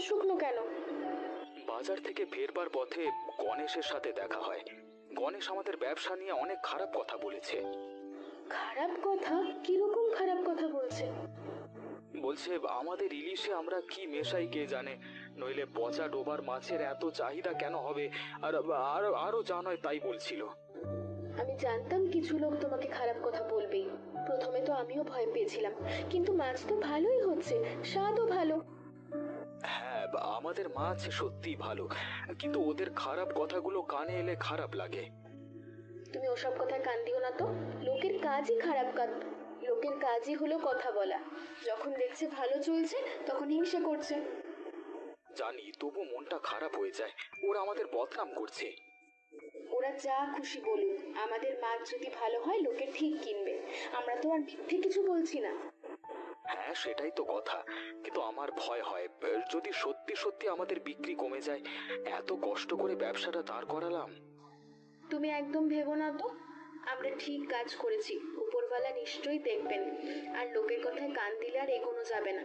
শুকনো কেন? বাজার থেকে ফেরবার পথে গণেশের সাথে দেখা হয়। গণেশ আমাদের ব্যবসা নিয়ে অনেক খারাপ কথা বলেছে। খারাপ কথা? কিরকম খারাপ কথা বলছে? বলছে আমাদের ইলিশে আমরা কি মেশাই কে জানে, নইলে পচা ডোবার মাছের এত চাহিদা কেন হবে, আর আরো আরো যা নয় তাই বলছিল। আমি জানতাম কিছু লোক তোমাকে খারাপ কথা বলবেই। প্রথমে তো আমিও ভয় পেয়েছিলাম, কিন্তু মাছ তো ভালোই হচ্ছে, স্বাদও ভালো। হ্যাঁ, আমাদের মাছ সত্যি ভালো, কিন্তু ওদের খারাপ কথাগুলো কানে এলে খারাপ লাগে। তুমি ওসব কথায় কান দিও না তো। লোকের কাজই খারাপ কাজ। লোকের কাজই হলো কথা বলা। যখন দেখছে ভালো চলছে তখন হিংসা করছে। জানি, তবু মনটা খারাপ হয়ে যায়। ওরা আমাদের বদনাম করছে। ওরা যা খুশি বলুক, আমাদের মাছ যদি ভালো হয় লোকে ঠিক কিনবে। আমরা তো আর মিথ্যে কিছু বলছি না। হ্যাঁ, সেটাই তো কথা, কিন্তু আমার ভয় হয় যদি সত্যি সত্যি আমাদের বিক্রি কমে যায়। এত কষ্ট করে ব্যবসাটা দাঁড় করালাম। তুমি একদম ভেবো না তো। আমরা ঠিক কাজ করেছি, উপরওয়ালা নিশ্চয়ই দেখবেন। আর লোকের কথায় কান দিলে আর এগোনো যাবে না।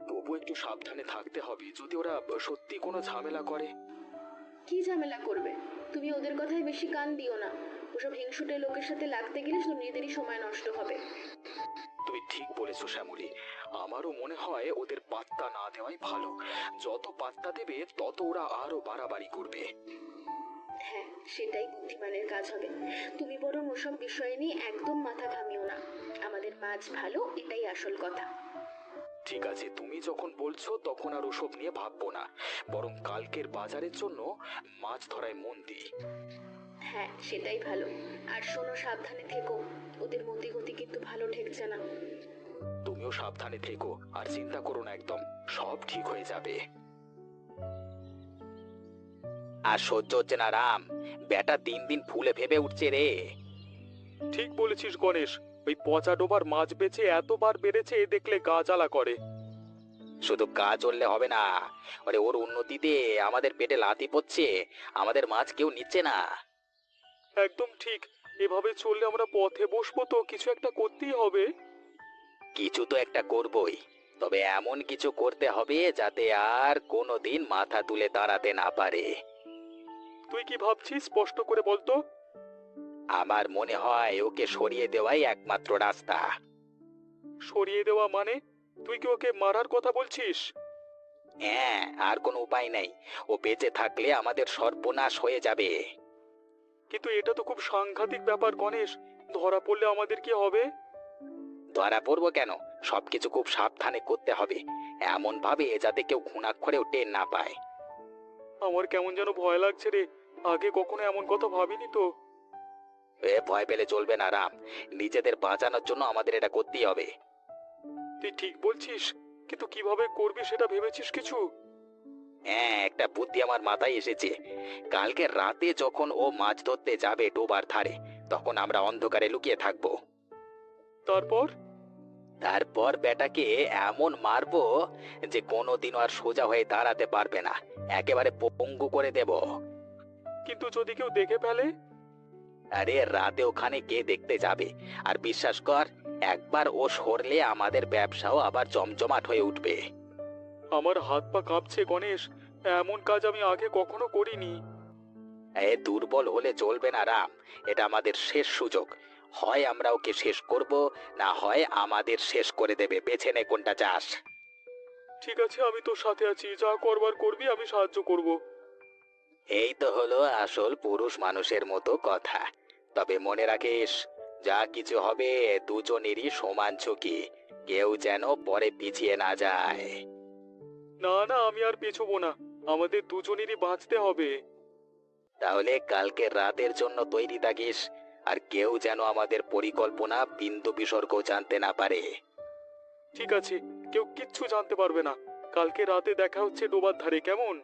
তবু একটু সাবধানে থাকতে হবে, যদি ওরা সত্যি কোনো ঝামেলা করে। কি ঝামেলা করবে? তুমি ওদের কথায় বেশি কান দিও না। ওসব হিংসুটে লোকের সাথে লাগতে গেলে শুধু নিজেদেরই সময় নষ্ট হবে। তুমি ঠিক বলেছো শ্যামলী, আমারও মনে হয় ওদের পাত্তা না দেওয়াই ভালো। যত পাত্তা দেবে তত ওরা আরো বাড়াবাড়ি করবে। হ্যাঁ, সেটাই বুদ্ধিমানের কাজ হবে। তুমি বরং ওসব বিষয় নিয়ে একদম মাথা ঘামিও না। আমাদের মাছ ভালো, এটাই আসল কথা। ঠিক আছে, তুমি যখন বলছো তখন আর ওসব নিয়ে ভাববো না, বরং কালকের বাজারের জন্য মাছ ধরায় মন দিই। হ্যাঁ, সেটাই ভালো। আর শোনো, সাবধানে থেকো। ওদের মতিগতি কিন্তু ভালো ঠেকছে না। তুমিও সাবধানে থেকো, আর চিন্তা করো না, একদম সব ঠিক হয়ে যাবে। আর সহ্য হচ্ছে না রাম, বেটা দিন দিন ফুলে ভেবে উঠছে রে। ঠিক বলেছিস গণেশ, ওই পচা ডোবার মাছ বেচে এতবার বেড়েছে, দেখলে গা জ্বালা করে। শুধু গা জ্বললে হবে না, আরে ওর উন্নতিতে আমাদের পেটে লাথি পড়ছে, আমাদের মাছ কেউ নিচ্ছে না। একদম ঠিক, এভাবে চললে আমরা পথে বসবো তো, কিছু একটা করতেই হবে। কিছু তো একটা করবই, তবে এমন কিছু করতে হবে যাতে আর কোনোদিন মাথা তুলে দাঁড়াতে না পারে। তুই কি ভাবছিস স্পষ্ট করে বলতো। আমার মনে হয় ওকে সরিয়ে দেওয়াই একমাত্র রাস্তা। সরিয়ে দেওয়া মানে? তুই কি ওকে মারার কথা বলছিস? হ্যাঁ, আর কোনো উপায় নেই, ও বেঁচে থাকলে আমাদের সর্বনাশ হয়ে যাবে। কিন্তু এটা তো খুব সাংঘাতিক ব্যাপার গণেশ, ধরা পড়লে আমাদের কি হবে? ধরা পড়বো কেন, সবকিছু খুব সাবধানে করতে হবে, এমন ভাবে যাতে কেউ ঘুণাক্ষরেও টের না পায়। আমার কেমন যেন ভয় লাগছে রে, আগে কখনো এমন কথা ভাবিনি তো। ভয় পেলে চলবে না রাম, নিজেদের বাঁচানোর জন্য আমাদের এটা করতেই হবে। তুই ঠিক বলছিস, কিন্তু কিভাবে করবি সেটা ভেবেছিস কিছু? হ্যাঁ, একটা বুদ্ধি আমার মাথায় এসেছে। কালকে রাতে যখন ও মাছ ধরতে যাবে ডোবার ধারে, তখন আমরা অন্ধকারে লুকিয়ে থাকবো। তারপর? তারপর বেটাকে এমন মারবো যে কোনোদিনও আর সোজা হয়ে দাঁড়াতে পারবে না, একেবারে পঙ্গু করে দেব। কিন্তু যদি কেউ দেখে ফেলে? আরে রাতে ওখানে কে দেখতে যাবে, আর বিশ্বাস কর, একবার ও সরলে আমাদের ব্যবসাও আবার জমজমাট হয়ে উঠবে। আমার হাত পা কাঁপছে গণেশ, এমন কাজ আমি আগে কখনো করিনি। দুর্বল হলে চলবে না রাম, এটা আমাদের শেষ সুযোগ। হয় আমরা ওকে শেষ করব, না হয় আমাদের শেষ করে দেবে, বেছে নে কোনটা চাস। ঠিক আছে, আমি তোর সাথে আছি, যা করবার করবি, আমি সাহায্য করব। এই তো হলো আসল পুরুষ মানুষের মতো কথা। তবে মনে রাখিস, যা কিছু হবে দুজনেরই সমান ঝুঁকি, কেউ যেন পরে পিছিয়ে না যায়। না না, আমি আর পেছবো না, আমাদের দুজনেরই বাঁচতে হবে। তাহলে কালকে রাতের জন্য তৈরি থাকিস, আর কেউ যেন আমাদের পরিকল্পনা বিন্দু বিসর্গ জানতে না পারে। ঠিক আছে, কেউ কিচ্ছু জানতে পারবে না। কালকে রাতে দেখা হচ্ছে ডোবার ধারে, কেমন?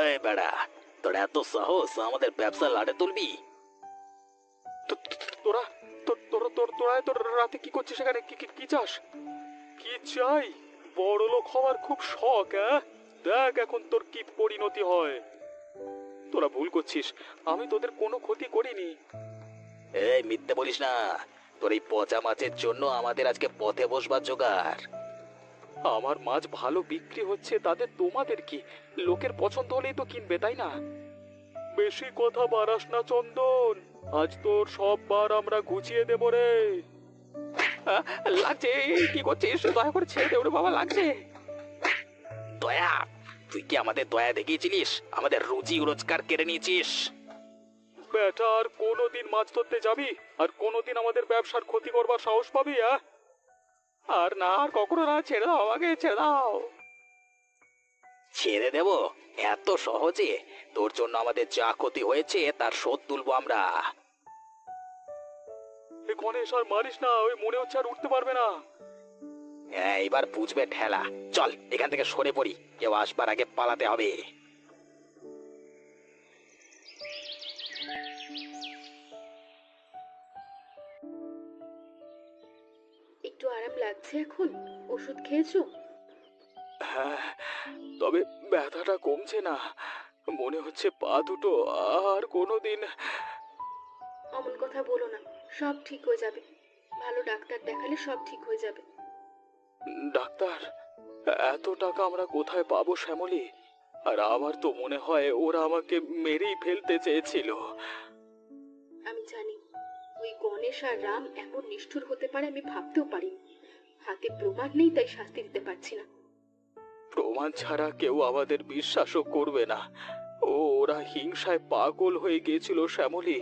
এই বেড়া, তোর এত সাহস আমাদের ব্যবসা লাটে তুলবি? তোরা তোরা তোরা তোর রাতে কি করছিস সেখানে, কি কি কি চাস? কি চাই? বড় লোক হওয়ার খুব শখ, হ্যাঁ? দেখ এখন তোর কি পরিণতি হয়। তোরা ভুল করছিস, আমি তোদের কোনো ক্ষতি করিনি। এই মিথ্যে বলিস না, তোর এই পচা মাছের জন্য আমাদের আজকে পথে বসবার জোগাড়। আমার মাছ ভালো বিক্রি হচ্ছে তাতে তোমাদের কি? লোকের পছন্দ হলেই তো কিনবে, তাই না? বেশি কথা বাড়াস না চন্দন, আজ তোর সব বার আমরা ঘুচিয়ে দেব রে। লাগছে, কি করছিস? দয়া করে ছেড়ে দে ওরে বাবা, লাগছে। দয়া? তুই কি আমাদের দয়া দেখিয়েছিলিস? আমাদের রুজি রোজগার কেড়ে নিয়েছিস। বেটা, আর কোনোদিন মাছ ধরতে যাবি আর কোনোদিন আমাদের ব্যবসার ক্ষতি করবার সাহস পাবি? আর না, আর কখনো না, ছেড়ে দাও আমাকে, ছেড়ে দাও। ছেড়ে দেব এত সহজে? তোর জন্য আমাদের যা ক্ষতি হয়েছে তার শোধ তুলবো আমরা। গণেশ, আর মারিস না, ওই মনে হচ্ছে আর উঠতে পারবে না। হ্যাঁ, এবার বুঝবে ঠেলা। চল এখান থেকে সরে পড়ি, কেউ আসবার আগে পালাতে হবে। একটু আরাম লাগছে এখন? ওষুধ খেয়েছো? হ্যাঁ, তবে ব্যথাটা কমছে না। মনে হচ্ছে পা দুটো আর কোনোদিন। অমন কথা বলো না, সব ঠিক হয়ে যাবে। ভালো ডাক্তার দেখালে সব ঠিক হয়ে যাবে। ডাক্তার? এত টাকা আমরা কোথায় পাবো শ্যামলী? আর আমার তো মনে হয় ওরা আমাকে মেরেই ফেলতে চেয়েছিল। আমি জানি ওই গণেশ আর রাম এমন নিষ্ঠুর হতে পারে আমি ভাবতেও পারিনি। হাতে প্রমাণ নেই তাই শাস্তি দিতে পারছি না। প্রমাণ ছাড়া কেউ আমাদের বিশ্বাসও করবে না। ওরা হিংসায় পাগল হয়ে গিয়েছিল শ্যামলী।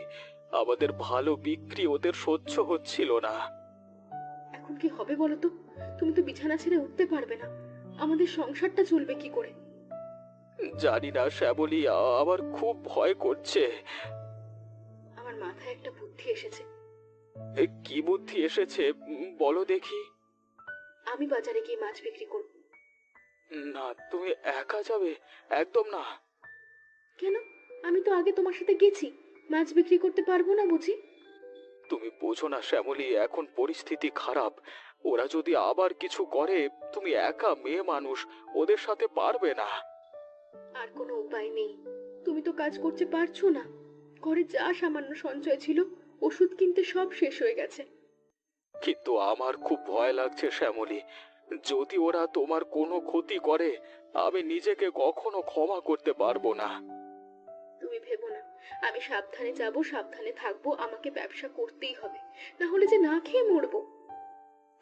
আমাদের ভালো বিক্রি ওদের সহ্য হচ্ছিল না। এখন কি হবে বলো তো? তুমি তো বিছানা ছেড়ে উঠতে পারবে না। আমাদের সংসারটা চলবে কি করে? জানি না শ্যামলী, আমার খুব ভয় করছে। আমার মাথায় একটা বুদ্ধি এসেছে। কি বুদ্ধি এসেছে বলো দেখি। আমি বাজারে গিয়ে মাছ বিক্রি করব। না, তুমি একা যাবে? একদম না। কেন? আমি তো আগে তোমার সাথে গেছি। মাছ বিক্রি করতে পারবো না বুঝি? তুমি বোঝো না শ্যামলী, এখন পরিস্থিতি খারাপ। ওরা যদি আবার কিছু করে, তুমি একা মেয়ে মানুষ, ওদের সাথে পারবে না। আর কোনো উপায় নেই। তুমি তো কাজ করতে পারছো না। ঘরে যা সামান্য সঞ্চয় ছিল ওষুধ কিনতে সব শেষ হয়ে গেছে। কিন্তু আমার খুব ভয় লাগছে শ্যামলী। যদি ওরা তোমার কোনো ক্ষতি করে, আমি নিজেকে কখনো ক্ষমা করতে পারবো না। তুমি ভেবো না, আমি সাবধানে যাব, সাবধানে থাকবো। আমাকে ব্যবসা করতেই হবে, না হলে যে না খেয়ে মরবো।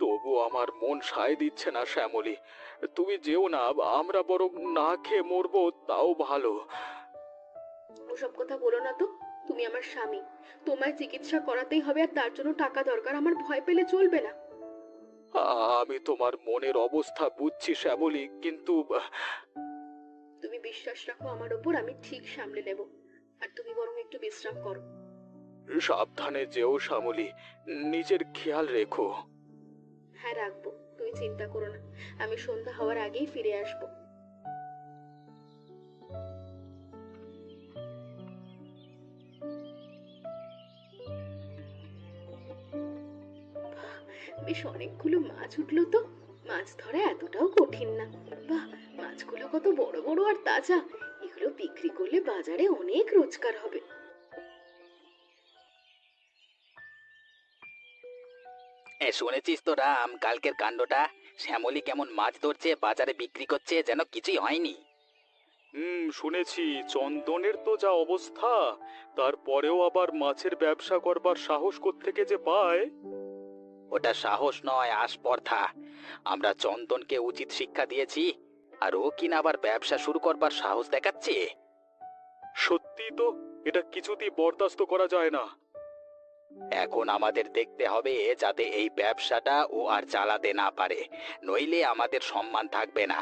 তবু আমার মন সায় দিচ্ছে না শ্যামলী। তুমি যেও না, আমরা বরং না খেয়ে মরবো তাও ভালো। ওসব কথা বলো না তো। তুমি আমার স্বামী, তোমায় চিকিৎসা করাতেই হবে, আর তার জন্য টাকা দরকার। আমার ভয় পেলে চলবে না। আমি তোমার মনের অবস্থা বুঝছি শ্যামলী, কিন্তু তুমি বিশ্বাস রাখো আমার ওপর, আমি ঠিক সামলে নেব। আর তুমি বরং একটু বিশ্রাম করো। সাবধানে যেও শ্যামলী, নিজের খেয়াল রেখো। হ্যাঁ, রাখবো। তুমি চিন্তা করো না, আমি সন্ধ্যা হওয়ার আগেই ফিরে আসবো। বেশ অনেকগুলো মাছ উঠলো তো। মাছ ধরা এতটাও কঠিন না। বাহ, মাছগুলো কত বড় বড় আর তাজা। এগুলো বিক্রি করলে বাজারে অনেক রোজগার হবে। শুনেছিস তো রাম কালকের কাণ্ডটা? শ্যামলী কেমন মাছ ধরছে, বাজারে বিক্রি করছে, যেন কিছুই হয়নি। শুনেছি। চন্দনের তো যা অবস্থা, তারপরেও আবার মাছের ব্যবসা করবার সাহস কোত্থেকে যে পায়। ওটা সাহস নয়, আস্পর্ধা। আমরা চন্দনকে উচিত শিক্ষা দিয়েছি, আর ও কিনা আবার ব্যবসা শুরু করবার সাহস দেখাচ্ছে। সত্যি তো, এটা কিছুতেই বরদাস্ত করা যায় না। এখন আমাদের দেখতে হবে যাতে এই ব্যবসাটা ও আর চালাতে না পারে, নইলে আমাদের সম্মান থাকবে না।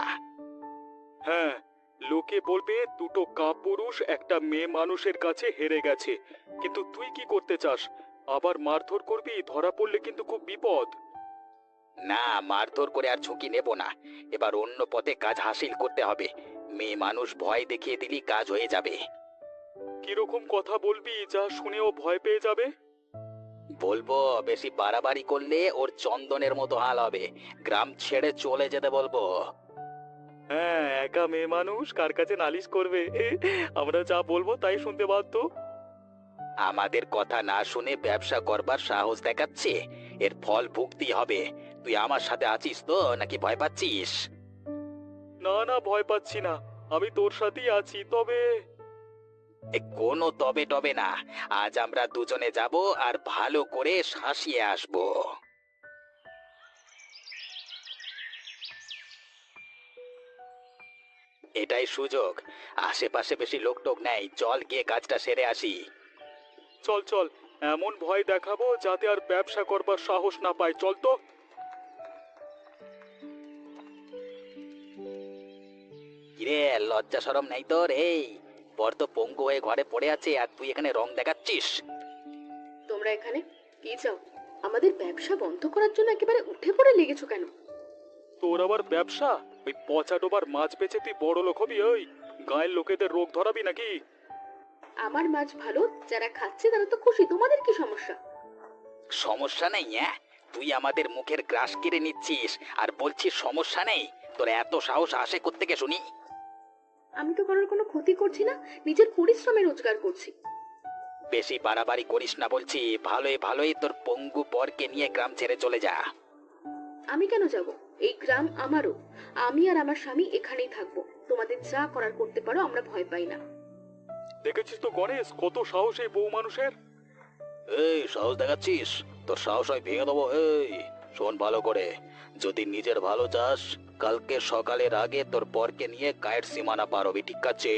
হ্যাঁ, লোকে বলবে দুটো কাপুরুষ একটা মেয়ে মানুষের কাছে হেরে গেছে। কিন্তু তুই কি করতে চাস? আবার মারধর করবি? ধরা পড়লে কিন্তু খুব বিপদ। না, মারধর করে আর ঝুঁকি নেব না। এবার অন্য পথে কাজ হাসিল করতে হবে। মেয়ে মানুষ ভয় দেখিয়ে দিলি কাজ হয়ে যাবে। কিরকম কথা বলবি যা শুনেও ভয় পেয়ে যাবে? বলবো বেশি বাড়াবাড়ি করলে ওর চন্দনের মতো হাল হবে, গ্রাম ছেড়ে চলে যেতে বলবো। হ্যাঁ, একা মেয়ে মানুষ কার কাছে নালিশ করবে? আমরা যা বলবো তাই শুনতে বাধ্য। আমাদের কথা না শুনে ব্যবসা করবার সাহস দেখাচ্ছে, এর ফল ভুগতেই হবে। তুই আমার সাথে আছিস তো নাকি ভয় পাচ্ছিস? না না, ভয় পাচ্ছি না, আমি তোর সাথেই আছি। তবে কোনো তবে টবে না, আজ আমরা দুজনে যাব আর ভালো করে শাসিয়ে আসবো। এটাই সুযোগ, আশেপাশে বেশি লোক টোক নেই, চল গিয়ে কাজটা সেরে আসি। চল চল, এমন ভয় দেখাবো যাতে আর ব্যবসা করবার সাহস না পায়, চল তো। কিরে, লজ্জা শরম নেই তোর? এই বর তো পঙ্গু হয়ে ঘরে পড়ে আছে আর তুই এখানে রং দেখাচ্ছিস। তোমরা এখানে কি চাও? আমাদের ব্যবসা বন্ধ করার জন্য একেবারে উঠে পড়ে লেগেছো কেন? তোর আবার ব্যবসা? ওই পচা ডোবার মাছ বেচে তুই বড় লোক হবি? ওই গায়ের লোকেদের রোগ ধরাবি নাকি? আমার মাছ ভালো, যারা খাচ্ছে তারা তো খুশি, তোমাদের কি সমস্যা? সমস্যা নেই? হ্যাঁ, তুই আমাদের মুখের গ্রাস কেড়ে নিচ্ছিস আর বলছিস সমস্যা নেই? তোর এত সাহস আসে কোত্থেকে শুনি? আমি তো কারোর কোনো ক্ষতি করছি না, নিজের পরিশ্রমে রোজগার করছি। বেশি বাড়াবাড়ি করিস না বলছি। ভালোই ভালোই তোর পঙ্গু বরকে নিয়ে গ্রাম ছেড়ে চলে যা। আমি কেন যাব? এই গ্রাম আমারও। আমি আর আমার স্বামী এখানেই থাকবো। তোমাদের যা করার করতে পারো, আমরা ভয় পাই না। দেখেছিস তো গণেশ, কত সাহস এই বউ মানুষের। এই সাহস দেখাচ্ছিস? তোর সাহস হয় ভেঙে দেবো। এই শোন ভালো করে, যদি নিজের ভালো চাস, কালকে সকালের আগে তোর বরকে নিয়ে গায়ের সীমানা পার হবি, ঠিক আছে?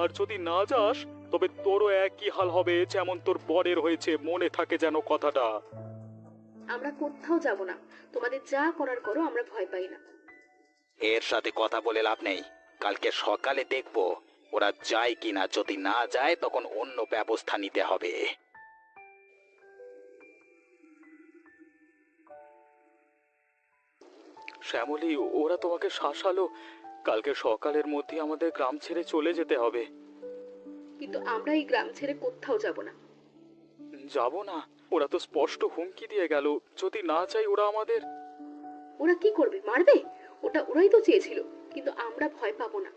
আর যদি না যাস তবে তোরও একই হাল হবে যেমন তোর বরের হয়েছে, মনে থাকে যেন কথাটা। আমরা কোথাও যাব না, তোমাদের যা করার করো, আমরা ভয় পাই না। এর সাথে কথা বলে লাভ নেই, কালকে সকালে দেখবো ওরা যায় কিনা। যদি না যায় তখন অন্য ব্যবস্থা নিতে হবে। শ্যামলী, ওরা তোমাকে শাসালো, কালকে সকালের মধ্যে আমাদের গ্রাম ছেড়ে চলে যেতে হবে। কিন্তু আমরা এই গ্রাম ছেড়ে কোথাও যাব না। যাব না? ওরা তো স্পষ্ট হুমকি দিয়ে গেল, যদি না চাই ওরা আমাদের। ওরা কি করবে? মারবে? ওটা ওরাই তো চেয়েছিল, কিন্তু আমরা ভয় পাবো না।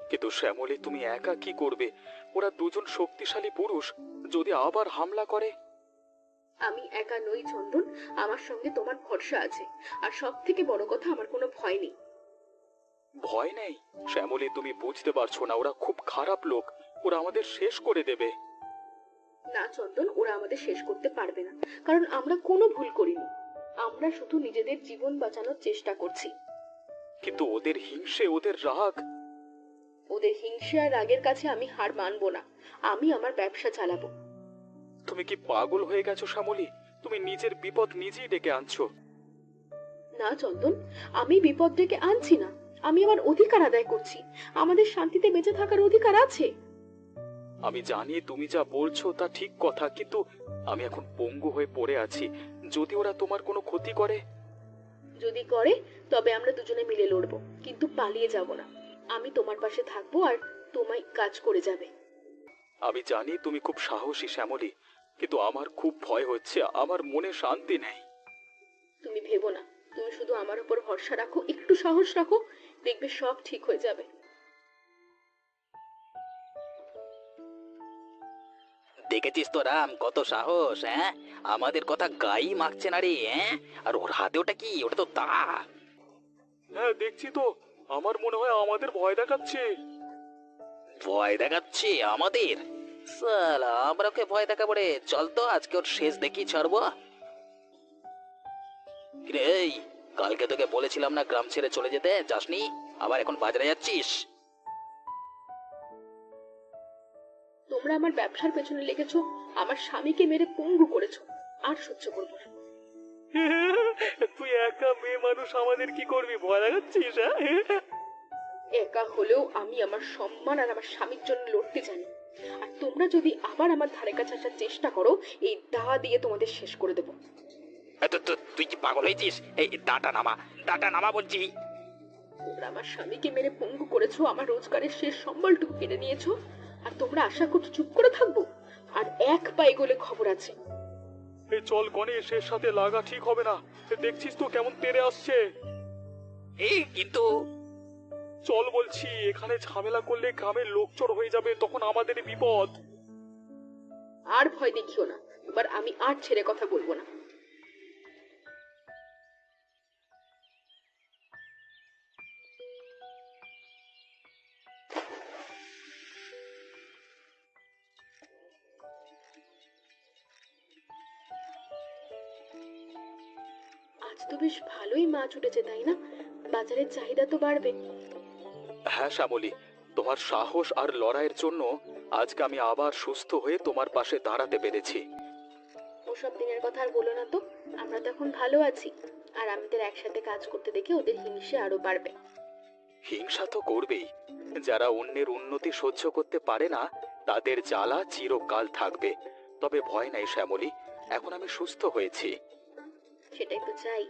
কিন্তু শ্যামলী, তুমি একা কি করবে? ওরা দুজন শক্তিশালী পুরুষ, যদি আবার হামলা করে? আমি একা নই চন্দন, আমার সঙ্গে তোমার ভরসা আছে। আর সব থেকে বড় কথা, আমার কোনো ভয় নেই। ভয় নেই? শ্যামলী, তুমি বুঝতে পারছো না, ওরা খুব খারাপ লোক, ওরা আমাদের শেষ করে দেবে। না চন্দন, ওরা আমাদের শেষ করতে পারবে না, কারণ আমরা কোনো ভুল করিনি। আমরা শুধু নিজেদের জীবন বাঁচানোর চেষ্টা করছি। কিন্তু ওদের হিংসে, ওদের রাগ। ওদের হিংসা আর রাগের কাছে আমি হার মানবো না। আমি আমার ব্যবসা চালাবো। তুমি কি পাগল হয়ে গেছো শ্যামলী? তুমি নিজের বিপদ নিজেই ডেকে আনছো। না চন্দন, আমি বিপদ ডেকে আনছি না, আমি আমার অধিকার আদায় করছি। আমাদের শান্তিতে বেঁচে থাকার অধিকার আছে। আমি জানি তুমি যা বলছো তা ঠিক কথা, কিন্তু আমি এখন পঙ্গু হয়ে পড়ে আছি, যদি ওরা তোমার কোনো ক্ষতি করে। যদি করে তবে আমরা দুজনে মিলে লড়বো, কিন্তু পালিয়ে যাব না। আমি তোমার পাশে থাকবো আর তোমায় কাজ করে যাবে। আমি জানি তুমি খুব সাহসী শ্যামলী, কিন্তু আমার খুব ভয় হচ্ছে, আমার মনে শান্তি নেই। তুমি ভেবো না, তুমি শুধু আমার উপর ভরসা রাখো, একটু সাহস রাখো, দেখবে সব ঠিক হয়ে যাবে। দেখেছিস তো রাম, কত সাহস! হ্যাঁ, আমাদের কথা গাই মাখছে না রে। হ্যাঁ, আর ওর হাতে ওটা কি? ওটা তো দা। হ্যাঁ দেখছি তো, আমার মনে হয় আমাদের ভয় দেখাচ্ছে। ভয় দেখাচ্ছে আমাদের? সালা, আমরা ওকে ভয় দেখাবো রে? চল তো আজকে ওর শেষ দেখি ছাড়বো। কিরে, এই কালকে তোকে বলেছিলাম না গ্রাম ছেড়ে চলে যেতে, যাসনি? আবার এখন বাজারে যাচ্ছিস? তোমরা আমার ব্যবসার পেছনে লেগেছো, আমার স্বামীকে মেরে পঙ্গু করেছো, আর সহ্য করবো না। তুই একা মেয়ে মানুষ, আমাদের কি করবি? ভয় লাগাচ্ছিস? একা হলেও আমি আমার সম্মান আর আমার স্বামীর জন্য লড়তে জানি। আর তোমরা যদি আবার আমার ধারে কাছে আসার চেষ্টা করো, এই দা দিয়ে তোমাদের শেষ করে দেবো। তুই কি পাগল হয়েছিস? এই দাটা নামা, দাটা নামা বলছি। তোমরা আমার স্বামীকে মেরে পঙ্গু করেছো, আমার রোজগারের শেষ সম্বলটুকু কেড়ে নিয়েছো, আর তোমরা আশা করছো চুপ করে থাকবো? আর এক পা এগোলে খবর আছে। এই চল গণেশ, এর সাথে লাগা ঠিক হবে না, দেখছিস তো কেমন তেড়ে আসছে। এই কিন্তু চল বলছি, এখানে ঝামেলা করলে গ্রামের লোকচোর হয়ে যাবে, তখন আমাদের বিপদ। আর ভয় দেখিও না, এবার আমি আর ছেড়ে কথা বলবো না। আজ তো বেশ ভালোই মাছ উঠেছে, তাই না? বাজারের চাহিদা তো বাড়বে। হ্যাঁ শ্যামলী, তোমার সাহস আর লড়াইয়ের জন্য আজকে আমি আবার সুস্থ হয়ে তোমার পাশে দাঁড়াতে পেরেছি। ওসব দিনের কথা আর বলো না তো। আমরা তো এখন ভালো আছি, আর আমাদের একসাথে কাজ করতে দেখে ওদের হিংসে আরো বাড়বে। হিংসা তো করবেই। যারা অন্যের উন্নতি সহ্য করতে পারে না তাদের জ্বালা চিরকাল থাকবে। তবে ভয় নাই শ্যামলী, এখন আমি সুস্থ হয়েছি। সেটাই তো চাই।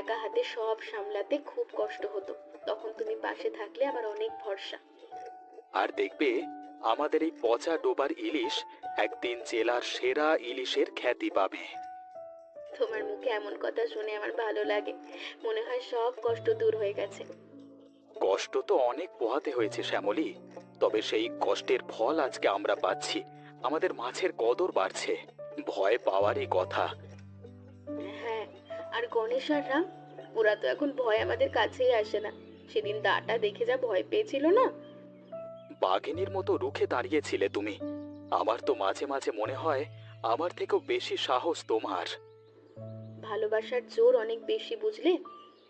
একা হাতে সব সামলাতে খুব কষ্ট হতো, তখন তুমি পাশে থাকলে আমার অনেক ভরসা। আর দেখবে, আমাদের এই পচা ডোবার ইলিশ একদিন জেলার সেরা ইলিশের খ্যাতি পাবে। তোমার মুখে এমন কথা শুনে আমার ভালো লাগে, মনে হয় সব কষ্ট দূর হয়ে গেছে। কষ্ট তো অনেক পোহাতে হয়েছে শ্যামলী, তবে সেই কষ্টের ফল আজকে আমরা পাচ্ছি। আমাদের মাছের কদর বাড়ছে, ভয় পাওয়ারই কথা। হ্যাঁ, আর গণেশ আর রাম, ওরা তো এখন ভয় আমাদের কাছেই আসে না। সেদিন দাটা দেখে যা ভয় পেয়েছিল না। বাঘিনীর মতো রুখে দাঁড়িয়েছিলে তুমি। আমার তো মাঝে মাঝে মনে হয় আমার থেকেও বেশি সাহস তোমার। ভালোবাসার জোর অনেক বেশি, বুঝলে?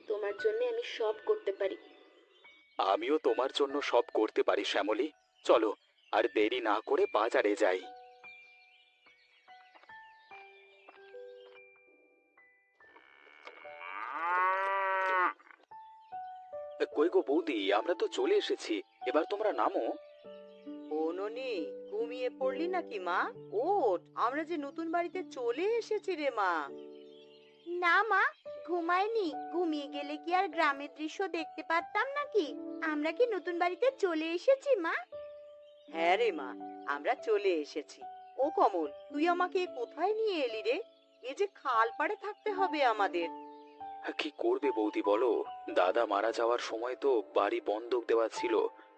তোমার জন্য আমি সব করতে পারি। আমিও তোমার জন্য সব করতে পারি শ্যামলী। চলো, আর দেরি না করে বাজারে যাই। কই গো বৌদি, আমরা তো চলে এসেছি, এবার তোমরা নামো। ও ননি, ঘুমিয়ে পড়লি নাকি মা? ওঠ, আমরা যে নতুন বাড়িতে চলে এসেছি রে মা। না মা, ঘুমাইনি। ঘুমিয়ে গেলে কি আর গ্রামের দৃশ্য দেখতে পারতাম নাকি? আমরা কি নতুন বাড়িতে চলে এসেছি মা? হ্যাঁ রে মা, আমরা চলে এসেছি। ও কমল, তুই আমাকে কোথায় নিয়ে এলি রে? এ যে খাল পাড়ে থাকতে হবে আমাদের। কি করবে বৌদি বলো, দাদা মারা যাওয়ার সময় তো বাড়ি বন্ধক দেওয়া ছিল।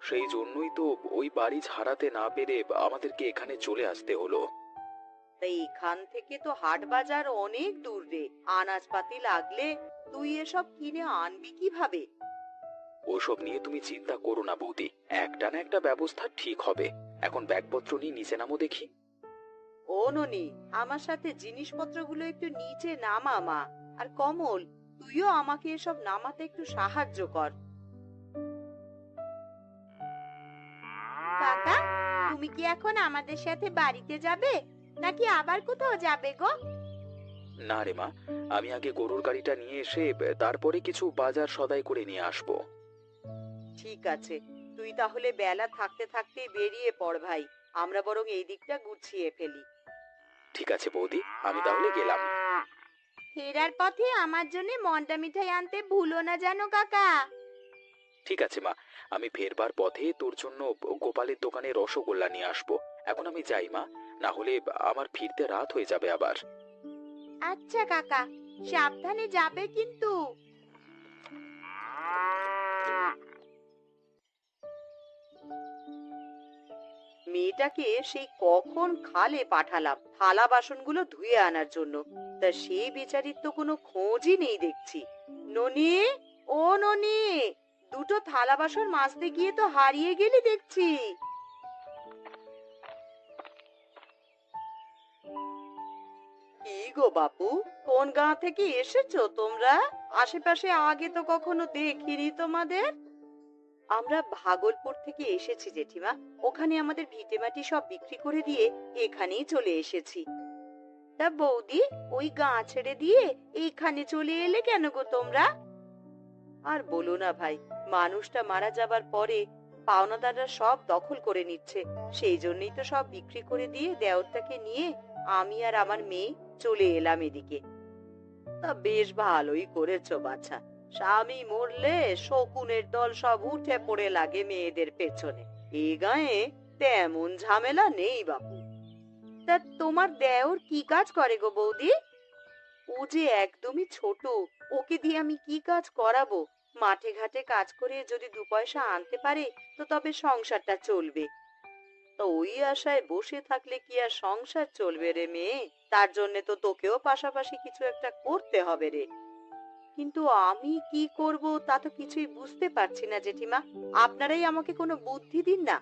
সেই জন্যই তো ওই বাড়ি ছাড়াতে না পেরে আমাদেরকে এখানে চলে আসতে হলো। তাই এখান থেকে তো হাট বাজার অনেক দূর রে। আনাজপাতি লাগলে তুই এসব কিনে আনবি কিভাবে? ওসব নিয়ে তুমি চিন্তা করো না বৌদি, একটা না একটা ব্যবস্থা ঠিক হবে। এখন ব্যাগপত্র নিয়ে নিচে নামো দেখি। ও ননি, আমার সাথে জিনিসপত্রগুলো একটু নিচে নামা মা। আর কমল, তুইও আমাকে এসব নামাতে একটু সাহায্য কর। কাকা, তুমি কি এখন আমাদের সাথে বাড়িতে যাবে নাকি আবার কোথাও যাবে গো? না রে মা, আমি আগে গরুর গাড়িটা নিয়ে এসে তারপরে কিছু বাজার সদাই করে নিয়ে আসবো। ঠিক আছে, তুই তাহলে বেলা থাকতে থাকতে বেরিয়ে পড় ভাই। আমরা বরং এই দিকটা গুছিয়ে ফেলি। ঠিক আছে বৌদি, আমি তাহলে গেলাম। ফেরার পথে আমার জন্য মন্ডা মিঠাই আনতে ভুলো না জানো কাকা। ঠিক আছে মা, আমি ফেরবার পথে তোর জন্য গোপালের দোকানে রসগোল্লা নিয়ে আসবো। এখন আমি যাই মা, না হলে আমার ফিরতে রাত হয়ে যাবে আবার। আচ্ছা কাকা, সাবধানে যাবে কিন্তু। মেয়েটাকে সেই কখন খালে পাঠালাম থালা বাসনগুলো ধুয়ে আনার জন্য, তা সেই বেচারির তো কোনো খোঁজই নেই দেখছি। ননি, ও ননি, দুটো থালা বাসন মাজতে গিয়ে তো হারিয়ে গেলি দেখছি। কি গো বাপু, কোন গাঁ থেকে এসেছো তোমরা? আশেপাশে আগে তো কখনো দেখিনি তোমাদের। আমরা ভাগলপুর থেকে এসেছি জেঠিমা। ওখানে আমাদের ভিটেমাটি সব বিক্রি করে দিয়ে এখানেই চলে এসেছি। তা বৌদি, ওই গাঁ ছেড়ে দিয়ে এইখানে চলে এলে কেন গো তোমরা? আর বলো না ভাই, মানুষটা মারা যাবার পরে পাওনাদাররা সব দখল করে নিচ্ছে। সেই জন্যই তো সব বিক্রি করে দিয়ে দেওরটাকে নিয়ে আমি আর আমার মেয়ে চলে এলাম এদিকে। তা বেশ ভালোই করেছো বাছা। স্বামী মরলে শকুনের দল সব উঠে পড়ে লাগে মেয়েদের পেছনে। এ গায়ে তেমন ঝামেলা নেই বাপু। তা তোমার দেওর কি কাজ করে গো বৌদি? ও যে একদমই ছোট, ওকে দিয়ে আমি কি কাজ করাবো? মাঠে ঘাটে কাজ করে যদি দু পয়সা আনতে পারে তো তবে সংসারটা চলবে। তো ওই আশায় বসে থাকলে কি আর সংসার চলবে রে মেয়ে? তার জন্য তো তোকেও পাশাপাশি কিছু একটা করতে হবে রে। কিন্তু আমি কি করব তা তো কিছুই বুঝতে পারছি না জেঠিমা। আপনারাই আমাকে কোনো বুদ্ধি দিন না।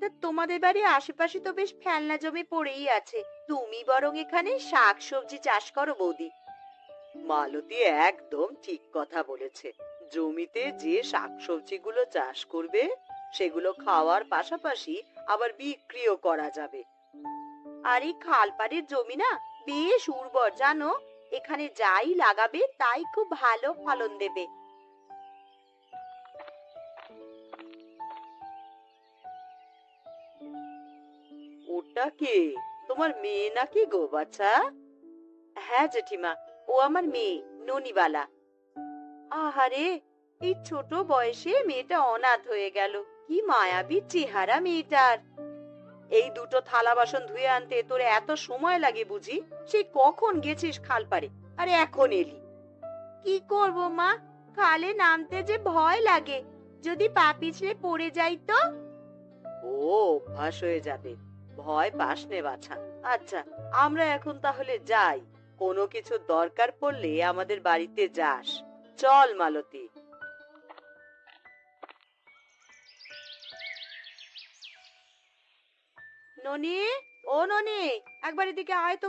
তা তোমাদের বাড়ির আশেপাশে তো বেশ ফেলনা জমি পড়েই আছে, তুমি বরং এখানে শাকসবজি চাষ করো বৌদি। মালতী একদম ঠিক কথা বলেছে। জমিতে যে শাকসবজিগুলো চাষ করবে সেগুলো খাওয়ার পাশাপাশি আবার বিক্রিও করা যাবে। আর এই খালপাড়ের জমি না বেশ উর্বর জানো, এখানে যাই লাগাবে তাই খুব ভালো ফলন দেবে। ওটা কে? তোমার মেয়ে নাকি গো বাছা? হ্যাঁ জেঠিমা, ও আমার মেয়ে ননিবালা। আহারে, এই ছোট বয়সে মেয়েটা অনাথ হয়ে গেল। কি মায়াবী চেহারা মেয়েটার। এই দুটো থালা বাসন ধুয়ে আনতে তোর এত সময় লাগে বুঝি? সেই কখন গেছিস খাল পাড়ে আর এখন এলি? কি করব মা, খালে নামতে যে ভয় লাগে, যদি পা পিছলে পড়ে যাই তো। ও, অভ্যাস হয়ে যাবে, ভয় পাস নে বাছা। আচ্ছা, আমরা এখন তাহলে যাই। কোনো কিছু দরকার পড়লে আমাদের বাড়িতে যাস। চল মালতী। ননি, ও ননি, একবার এদিকে আয় তো।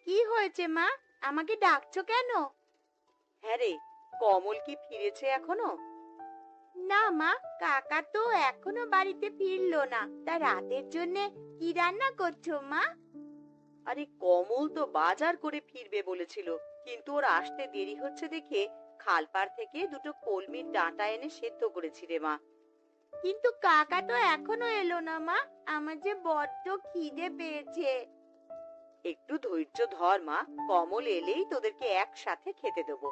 কি হয়েছে মা, আমাকে ডাকছো কেন? হ্যাঁ রে, কমল কি ফিরেছে এখনো? না মা, কাকা তো এখনো বাড়িতে ফিরলো না। তা রাতের জন্য কি রান্না করছো মা? আরে কমল তো বাজার করে ফিরবে বলেছিল, কিন্তু ওর আসতে দেরি হচ্ছে দেখে খালপাড় থেকে দুটো কলমির ডাঁটা এনে সেদ্ধ করেছি রে মা। কিন্তু কাকা তো এখনো এলো না মা, আমার যে বড্ড খিদে পেয়েছে। একটু ধৈর্য ধর মা, কমল এলেই তোদেরকে একসাথে খেতে দেবো।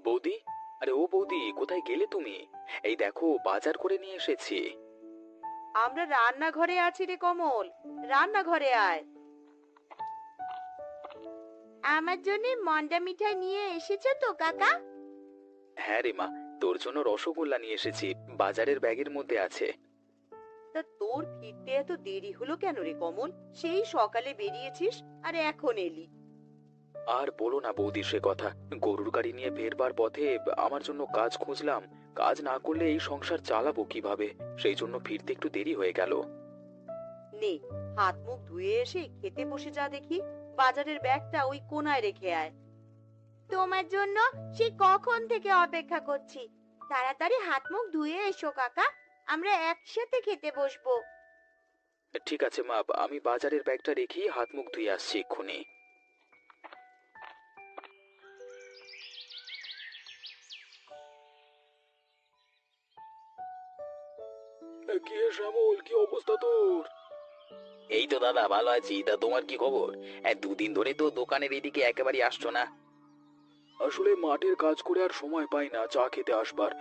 বৌদি, আরে ও বৌদি, কোথায় গেলে তুমি? এই দেখো বাজার করে নিয়ে এসেছি। আমরা রান্নাঘরে আছি রে কমল, রান্নাঘরে আয়। আমার জন্য মন্ডা মিঠাই নিয়ে এসেছো তো কাকা? হ্যাঁ রে মা, তোর জন্য রসগোল্লা নিয়ে এসেছি, বাজারের ব্যাগের মধ্যে আছে। তা তোর ফিরতে এত দেরি হলো কেন রে কমল? সেই সকালে বেরিয়েছিস আর এখন এলি। আর বলো না বৌদি সে কথা। গরুর গাড়ি নিয়ে ফেরবার পথে আমার জন্য কাজ খুঁজলাম। কাজ না করলে এই সংসার চালাবো কিভাবে? সেই জন্য ফিরতে একটু দেরি হয়ে গেল। নে, হাত মুখ ধুয়ে এসে খেতে বসে যা দেখি। বাজারের ব্যাগটা ওই কোনায় রেখে আয়। তোমার জন্য সে কখন থেকে অপেক্ষা করছি। তাড়াতাড়ি হাত মুখ ধুয়ে এসো কাকা, আমরা একসাথে খেতে বসবো। ঠিক আছে মা, আমি বাজারের ব্যাগটা রেখেই হাত মুখ ধুয়ে আসছি এক্ষুনি। কি হে শ্যামল, কি অবস্থা তোর? এই তো দাদা, ভালো আছি। তা তোমার কি খবর? দুদিন ধরে তো দোকানের এদিকে একেবারে আসছো না। আসলে মাঠের কাজ করে আর সময় পাই না চা খেতে আসবার।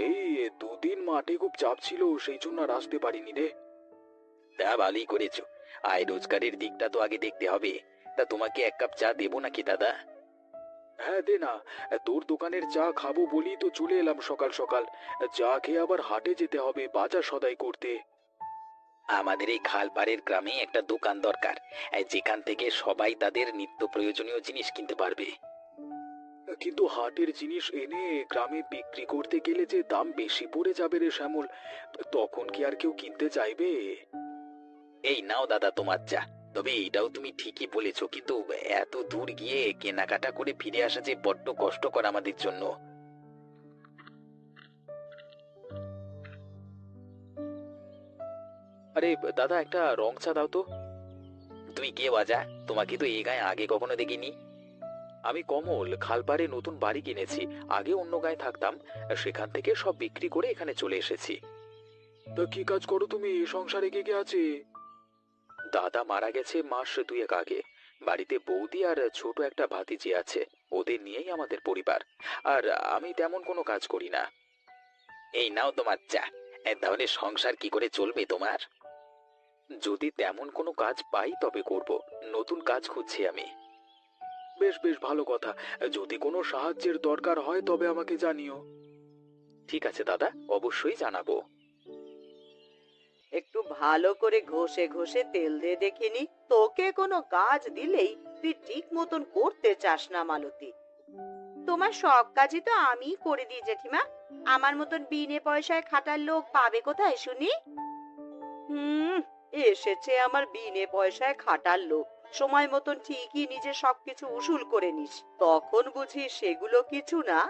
এই দুদিন মাঠে খুব চাপ ছিল, সেই জন্য আর আসতে পারিনি রে। তা ভালোই করেছো, আয় রোজগারের দিকটা তো আগে দেখতে হবে। তা তোমাকে এক কাপ চা দেবো নাকি দাদা? হ্যাঁ দে না, তোর দোকানের চা খাবো বলি তো চলে এলাম সকাল সকাল। চা খেয়ে আবার হাটে যেতে হবে বাজার সদাই করতে। আমাদের এই খালপাড়ের গ্রামে একটা দোকান দরকার, যেখান থেকে সবাই তাদের নিত্য প্রয়োজনীয় জিনিস কিনতে পারবে। কিন্তু হাটের জিনিস এনে গ্রামে বিক্রি করতে গেলে যে দাম বেশি পড়ে যাবে রে শ্যামল, তখন কি আর কেউ কিনতে চাইবে? এই নাও দাদা তোমার চা। তবে এইটাও তুমি ঠিকই বলেছো, কিন্তু এত দূর গিয়ে কেনাকাটা করে ফিরে আসা যে বড্ড কষ্টকর আমাদের জন্য। আরে দাদা, একটা রং চা দাও তো। তুমি কে বাজা? তোমাকে তো এই গায়ে আগে কখনো দেখিনি। আমি কমল, খালপাড়ে নতুন বাড়ি কিনেছি। আগে অন্য গায়ে থাকতাম, সেখান থেকে সব বিক্রি করে এখানে চলে এসেছি। তা কি কাজ করো তুমি? সংসারে কে কে আছে? দাদা মারা গেছে মাস দুয়েক আগে। বাড়িতে বৌদি আর ছোট একটা ভাতিজি আছে, ওদের নিয়েই আমাদের পরিবার। আর আমি তেমন কোনো কাজ করি না। এই নাও তোমার চা। তাহলে সংসার কি করে চলবে তোমার? যদি তেমন কোনো কাজ পাই তবে করব। নতুন কাজ খুঁজছি আমি। বেশ বেশ ভালো কথা। যদি কোনো সাহায্যের দরকার হয় তবে আমাকে জানিও। ঠিক আছে দাদা, অবশ্যই জানাবো। একটু ভালো করে ঘষে ঘষে তেল দিয়ে দেখিনি, তোকে কোনো কাজ দিলেই তুই ঠিক মতন করতে চাস না মালতী। তোমার সব কাজই তো আমিই করে দিই জেঠিমা। আমার মতন বিনে পয়সায় খাটার লোক পাবে কোথায় শুনি? হুম, এসেছে আমার বিনে পয়সায় খাটার লোক। সময় মতন ঠিকই নিজে সবকিছু উসুল করে নিস, তখন বুঝি সেগুলো কিছু না।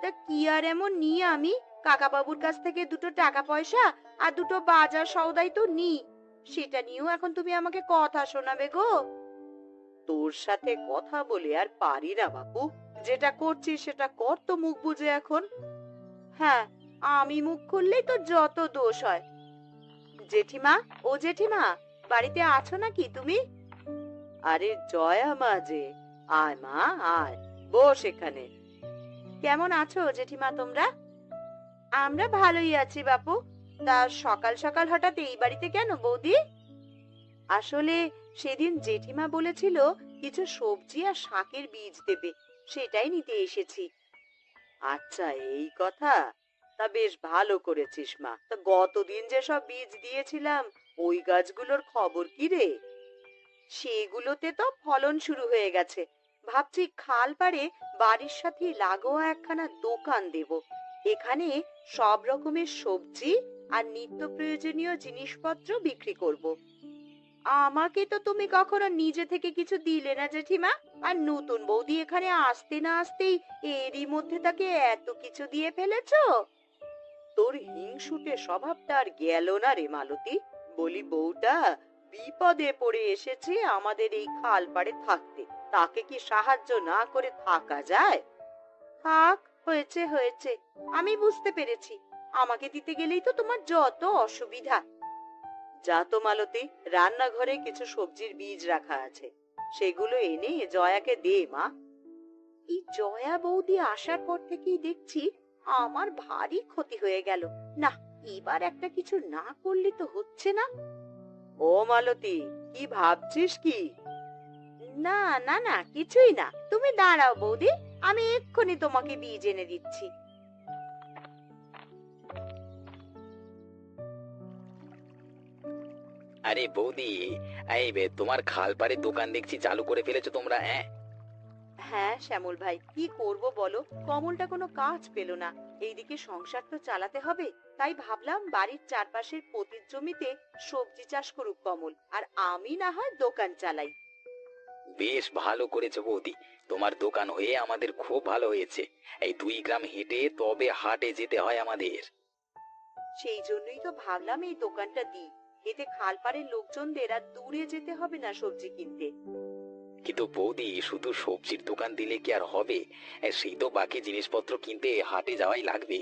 তা কি আর এমন নিই আমি? কাকা বাবুর কাছ থেকে দুটো টাকা পয়সা আর দুটো বাজার সওদাই তো নিই। সেটা নিয়েও এখন তুমি আমাকে কথা শোনাবে গো? তোর সাথে কথা বলে আর পারি না বাপু। যেটা করছিস সেটা কর তো মুখ বুজে এখন। হ্যাঁ, আমি মুখ খুললেই তো যত দোষ হয়। জেঠিমা, ও জেঠিমা, বাড়িতে আছো নাকি তুমি? আরে জয়া মা যে, আয় মা আয়, বস এখানে। কেমন আছো জেঠিমা তোমরা? আমরা ভালোই আছি বাপু। তা সকাল সকাল হঠাৎ এই বাড়িতে কেন বৌদি? আসলে সেদিন জেঠিমা বলেছিল কিছু সবজি আর শাকের বীজ দেবে, সেটাই নিতে এসেছি। আচ্ছা এই কথা, তা বেশ ভালো করেছিস মা। তা গতদিন যে সব বীজ দিয়েছিলাম ওই গাছগুলোর খবর কি রে? সেগুলোতে তো ফলন শুরু হয়ে গেছে। ভাবছি খাল পাড়ে বাড়ির সাথে লাগোয়া একখানা দোকান দেব। এখানে সব রকমের সবজি আর নিত্য প্রয়োজনীয় জিনিসপত্র বিক্রি করব। আমাকে তো তুমি কখনো নিজে থেকে কিছু দিলে না জেঠিমা। আর নতুন বৌদি এখানে আসতে না আসতেই এরই মধ্যে তাকে এত কিছু দিয়ে ফেলেছো। তোর হিংসুটে স্বভাবটা আর গেল না রে মালতী। বলি বউটা বিপদে পড়ে এসেছে আমাদের এই খাল পাড়ে থাকতে, তাকে কি সাহায্য না করে থাকা যায়? থাক, হয়েছে হয়েছে, আমি বুঝতে পেরেছি। আমাকে দিতে গেলেই তো তোমার যত অসুবিধা। যা তো মালতী, রান্নাঘরে কিছু সবজির বীজ রাখা আছে, সেগুলো এনে জয়াকে দে মা। এই জয়া বৌদি আসার পর থেকেই দেখছি আমার ভারী ক্ষতি হয়ে গেল। না, এবার একটা কিছু না করলে তো হচ্ছে না। ও মালতী, কি ভাবছিস কি? না না না, কিছুই না। তুমি দাঁড়াও বৌদি, আমি এক্ষুনি তোমাকে বীজ এনে দিচ্ছি। আরে বৌদি, তোমার খাল পাড়ে দোকান দেখছি চালু করে ফেলেছো তোমরা, হ্যাঁ? হ্যাঁ শ্যামল ভাই, কি করব বলো, কমলটা কোনো কাজ পেল না। এইদিকে সংসার তো চালাতে হবে, তাই ভাবলাম বাড়ির চারপাশের পতির জমিতে সবজি চাষ করুক কমল, আর আমি না হয় দোকান চালাই। বেশ ভালো করেছো বৌদি, তোমার দোকান হয়ে আমাদের খুব ভালো হয়েছে। এই 2 গ্রাম হেঁটে তবে হাটে যেতে হয় আমাদের। সেই জন্যই তো ভাবলাম এই দোকানটা দিই। এতে খালপাড়ের লোকজনদের আর দূরে যেতে হবে না সবজি কিনতে। কিন্তু বৌদি, শুধু সবজির দোকান দিলে কি আর হবে? সেই তো বাকি জিনিসপত্র কিনতে হাটে যাওয়াই লাগবে।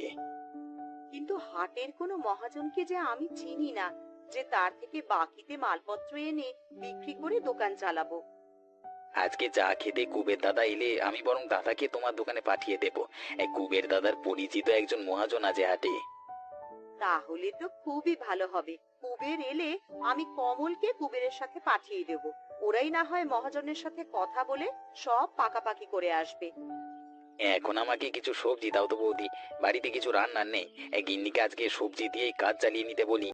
কিন্তু হাটের কোনো মহাজনকে যে আমি চিনি না, যে তার থেকে বাকিতে মালপত্র এনে বিক্রি করে দোকান চালাবো। আজকে চা খেতে কুবের দাদা এলে আমি বরং দাদাকে তোমার দোকানে পাঠিয়ে দেবো। কুবের দাদার পরিচিত একজন মহাজন আছে হাটে। তাহলে তো খুবই ভালো হবে। কুবের এলে আমি কমলকে কুবেরের সাথে পাঠিয়ে দেব। ওরাই না হয় মহাজনের সাথে কথা বলে সব পাকাপাকি করে আসবে। এখন আমাকে কিছু সবজি দাও তো বৌদি, বাড়িতে কিছু রান্নার নেই। গিন্নিকে আজকে সবজি দিয়েই কাজ চালিয়ে নিতে বলি।